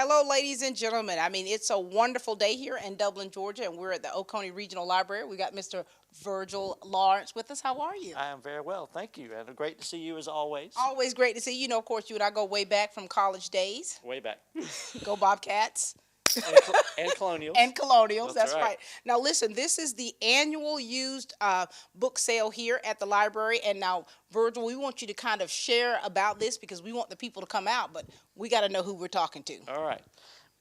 Hello, ladies and gentlemen. I mean, it's a wonderful day here in Dublin, Georgia, and we're at the Oconee Regional Library. We got Mr. Virgil Lawrence with us. How are you? I am very well, thank you, and great to see you as always. Always great to see you. You know, of course, you and I go way back from college days. Way back. Go Bobcats. And Colonials. And Colonials, that's right. right. Now, listen, this is the annual used book sale here at the library. And now, Virgil, we want you to kind of share about this because we want the people to come out, but we got to know who we're talking to. All right.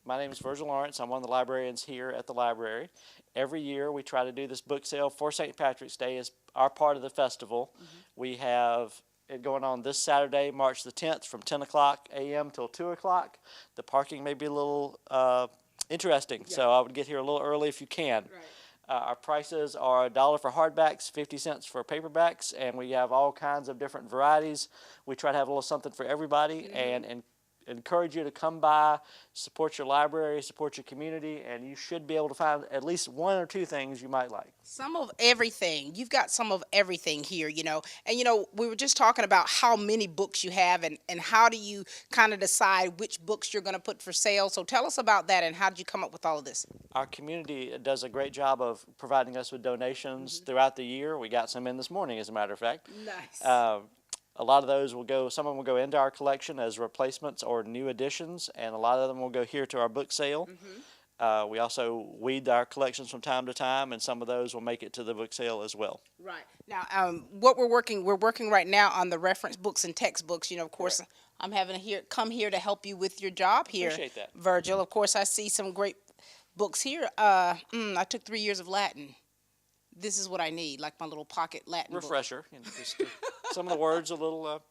My name is Virgil Lawrence. I'm one of the librarians here at the library. Every year we try to do this book sale for St. Patrick's Day as our part of the festival. We have it going on this Saturday, March the 10th from 10 o'clock a.m. till 2 o'clock. The parking may be a little interesting, so I would get here a little early if you can. Right. Our prices are $1 for hardbacks, 50 cents for paperbacks, and we have all kinds of different varieties. We try to have a little something for everybody, and encourage you to come by, support your library, support your community, and you should be able to find at least one or two things you might like. Some of everything. You've got some of everything here, you know. And, you know, we were just talking about how many books you have and how do you kind of decide which books you're going to put for sale. So tell us about that and how did you come up with all of this? Our community does a great job of providing us with donations throughout the year. We got some in this morning, as a matter of fact. Nice. A lot of those will go, some of them will go into our collection as replacements or new additions, and a lot of them will go here to our book sale. We also weed our collections from time to time, and some of those will make it to the book sale as well. Right. Now, what we're working right now on the reference books and textbooks. You know, of course, Correct. I'm having to come here to help you with your job here. Appreciate that. Virgil. Of course, I see some great books here. I took 3 years of Latin. This is what I need, like my little pocket Latin book. Refresher. You know, just, some of the words a little...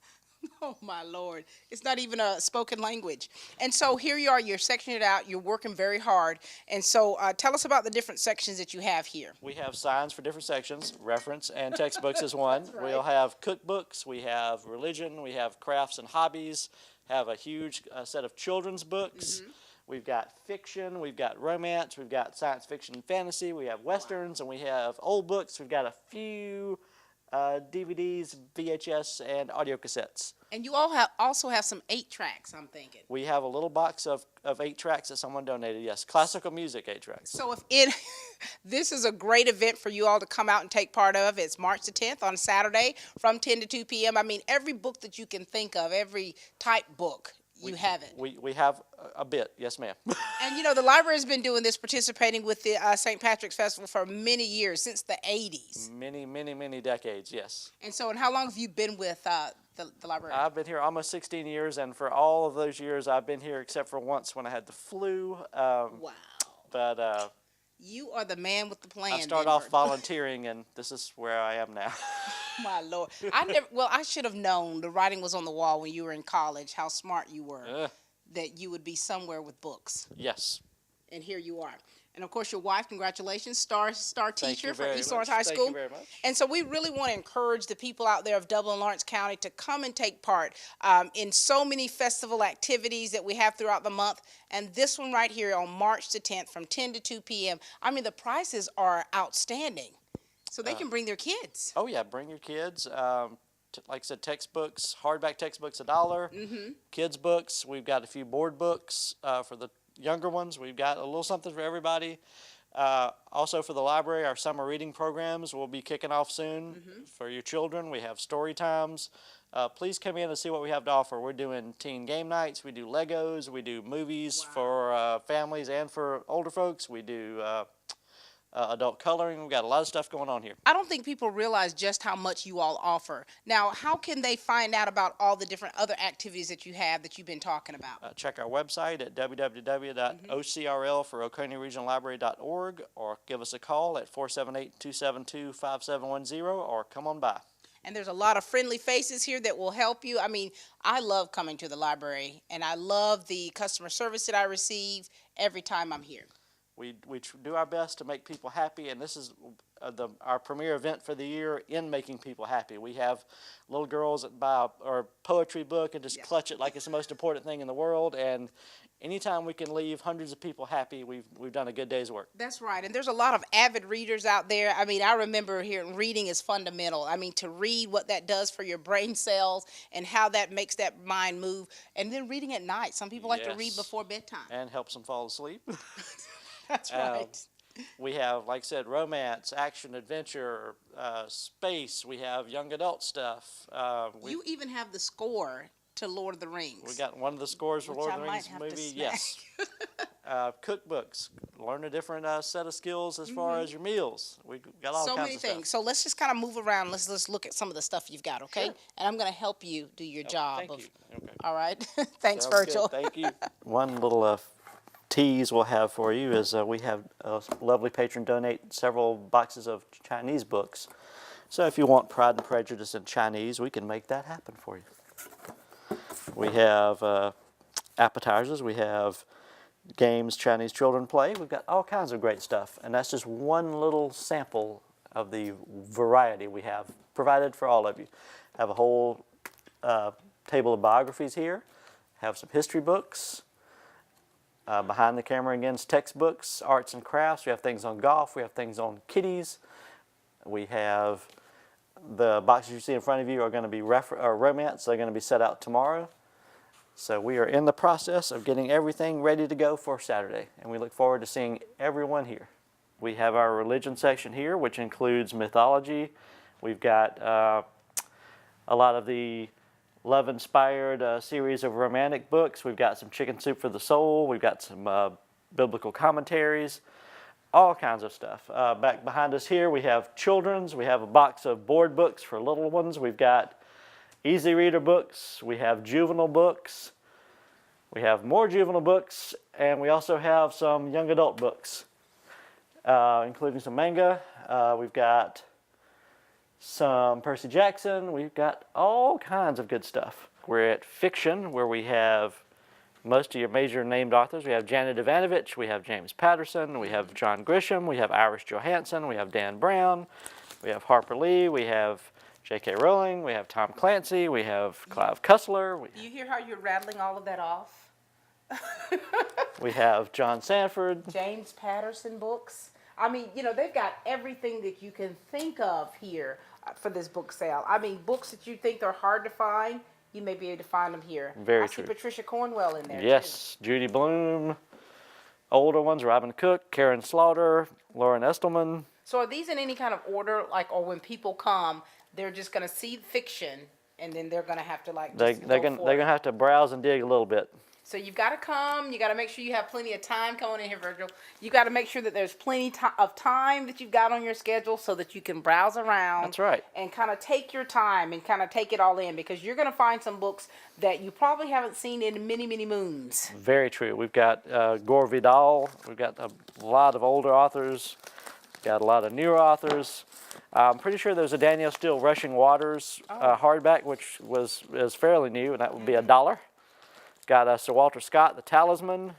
Oh, my Lord. It's not even a spoken language. And so here you are. You're sectioning it out. You're working very hard. And so tell us about the different sections that you have here. We have signs for different sections. Reference and textbooks is one. Right. We'll have cookbooks. We have religion. We have crafts and hobbies. Have a huge set of children's books. We've got fiction. We've got romance. We've got science fiction and fantasy. We have westerns. And we have old books. We've got a few DVDs, VHS, and audio cassettes. And you all also have some 8-tracks, I'm thinking. We have a little box of 8 tracks that someone donated, yes. Classical music 8 tracks. So this is a great event for you all to come out and take part of. It's March the 10th on Saturday from 10 to 2 p.m. I mean, every book that you can think of, every type book, you have it. We have a bit, yes ma'am. And you know, the library has been doing this, participating with the St. Patrick's Festival for many years, since the 80s. Many decades, yes. And so, and how long have you been with the library? I've been here almost 16 years, and for all of those years I've been here except for once when I had the flu. Wow. But You are the man with the plan. I started off volunteering, and this is where I am now. My Lord. I should have known, the writing was on the wall when you were in college, how smart you were, that you would be somewhere with books. Yes. And here you are. And of course, your wife, congratulations, star teacher for East Lawrence High School. Thank you very much. And so we really want to encourage the people out there of Dublin and Lawrence County to come and take part in so many festival activities that we have throughout the month. And this one right here on March the 10th from 10 to 2 p.m. I mean, the prices are outstanding. So they can bring their kids. Oh yeah, bring your kids. Like I said, textbooks, hardback textbooks $1. Kids books, we've got a few board books for the younger ones. We've got a little something for everybody. Also for the library, our summer reading programs will be kicking off soon for your children. We have story times. Please come in and see what we have to offer. We're doing teen game nights. We do Legos. We do movies for families and for older folks. We do adult coloring. We've got a lot of stuff going on here. I don't think people realize just how much you all offer. Now, how can they find out about all the different other activities that you have that you've been talking about? Check our website at www.ocrl for OconeyRegionalLibrary.org, or give us a call at 478-272-5710, or come on by. And there's a lot of friendly faces here that will help you. I mean, I love coming to the library, and I love the customer service that I receive every time I'm here. We do our best to make people happy, and this is our premier event for the year in making people happy. We have little girls that buy a poetry book and just clutch it like it's the most important thing in the world, and anytime we can leave hundreds of people happy, we've done a good day's work. That's right. And there's a lot of avid readers out there. I mean, I remember hearing reading is fundamental. I mean, to read, what that does for your brain cells and how that makes that mind move. And then reading at night. Some people like to read before bedtime. And helps them fall asleep. That's right. We have, like I said, romance, action, adventure, space. We have young adult stuff. You even have the score to Lord of the Rings. We got one of the scores for Lord of the Rings movie. Yes. Cookbooks. Learn a different set of skills as far as your meals. We got all kinds of stuff. So many things. So let's just kind of move around. Let's look at some of the stuff you've got, okay? Sure. And I'm going to help you do your job. Thank you. Okay. All right. Thanks, Sounds Virgil. Good. Thank you. One little tease we'll have for you is we have a lovely patron donate several boxes of Chinese books. So if you want Pride and Prejudice in Chinese, we can make that happen for you. We have appetizers. We have games Chinese children play. We've got all kinds of great stuff. And that's just one little sample of the variety we have provided for all of you. Have a whole table of biographies here. Have some history books. Behind the camera again is textbooks, arts and crafts. We have things on golf. We have things on kitties. We have the boxes you see in front of you are going to be romance. They're going to be set out tomorrow. So we are in the process of getting everything ready to go for Saturday, and we look forward to seeing everyone here. We have our religion section here, which includes mythology. We've got a lot of the love-inspired series of romantic books. We've got some Chicken Soup for the Soul. We've got some biblical commentaries, all kinds of stuff. Back behind us here, we have children's. We have a box of board books for little ones. We've got easy reader books. We have juvenile books. We have more juvenile books, and we also have some young adult books, including some manga. We've got some Percy Jackson. We've got all kinds of good stuff. We're at fiction, where we have most of your major named authors. We have Janet Ivanovich, we have James Patterson, we have John Grisham, we have Iris Johansson, we have Dan Brown, we have Harper Lee, we have J.K. Rowling, we have Tom Clancy, we have Clive Cussler. Do you hear how you're rattling all of that off? We have John Sanford. James Patterson books. I mean, you know, they've got everything that you can think of here for this book sale. I mean, books that you think are hard to find, you may be able to find them here. Very true. I see Patricia Cornwell in there, yes, too. Judy Blume. Older ones, Robin Cook, Karen Slaughter, Lauren Estelman. So are these in any kind of order, like, or when people come, they're just going to see fiction, and then they're going to have to, like, they're going to have to browse and dig a little bit. So you've got to come. You got to make sure you have plenty of time coming in here, Virgil. You got to make sure that there's plenty of time that you've got on your schedule so that you can browse around. That's right. And kind of take your time and kind of take it all in, because you're going to find some books that you probably haven't seen in many, many moons. Very true. We've got Gore Vidal. We've got a lot of older authors. Got a lot of newer authors. I'm pretty sure there's a Danielle Steele Rushing Waters hardback, which is fairly new, and that would be $1. Got Sir Walter Scott, The Talisman.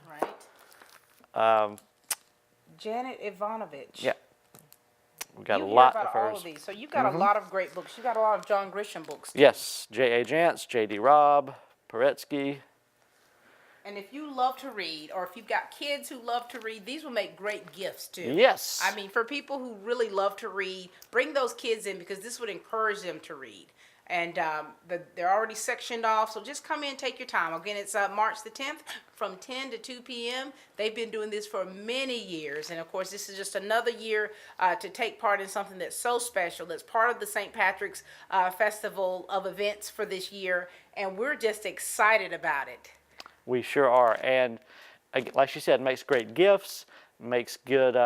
Right. Janet Ivanovich. Yeah. We got a lot of hers. All of these. So you've got a lot of great books. You've got a lot of John Grisham books, too. Yes. J.A. Jantz, J.D. Robb, Paretsky. And if you love to read, or if you've got kids who love to read, these will make great gifts, too. Yes. I mean, for people who really love to read, bring those kids in, because this would encourage them to read. And they're already sectioned off, so just come in, take your time. Again, it's March the 10th from 10 to 2 p.m. They've been doing this for many years, and of course, this is just another year to take part in something that's so special. That's part of the St. Patrick's Festival of events for this year, and we're just excited about it. We sure are, and like she said, it makes great gifts, makes good,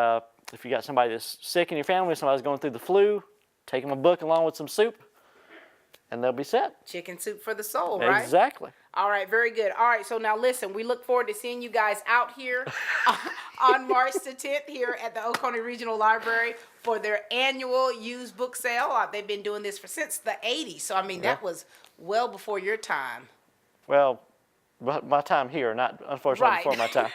if you got somebody that's sick in your family, somebody's going through the flu, take them a book along with some soup, and they'll be set. Chicken soup for the soul, right? Exactly. All right, very good. All right, so now listen, we look forward to seeing you guys out here on March the 10th here at the Oconee Regional Library for their annual used book sale. They've been doing this since the 80s, so I mean, that was well before your time. Well, my time here, not unfortunately before my time.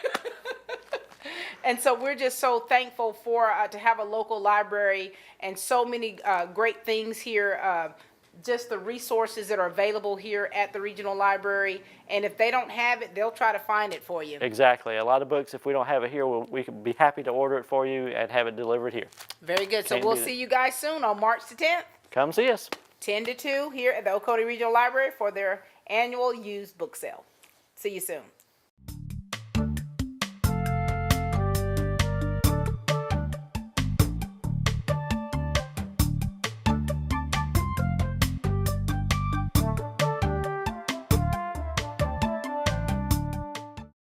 And so we're just so thankful for to have a local library and so many great things here. Just the resources that are available here at the regional library. And if they don't have it, they'll try to find it for you. Exactly. A lot of books, if we don't have it here, we can be happy to order it for you and have it delivered here. Very good. So Can't we'll beat it. see you guys soon on March the 10th, Come see us. 10 to 2 here at the Oconee Regional Library for their annual used book sale. See you soon.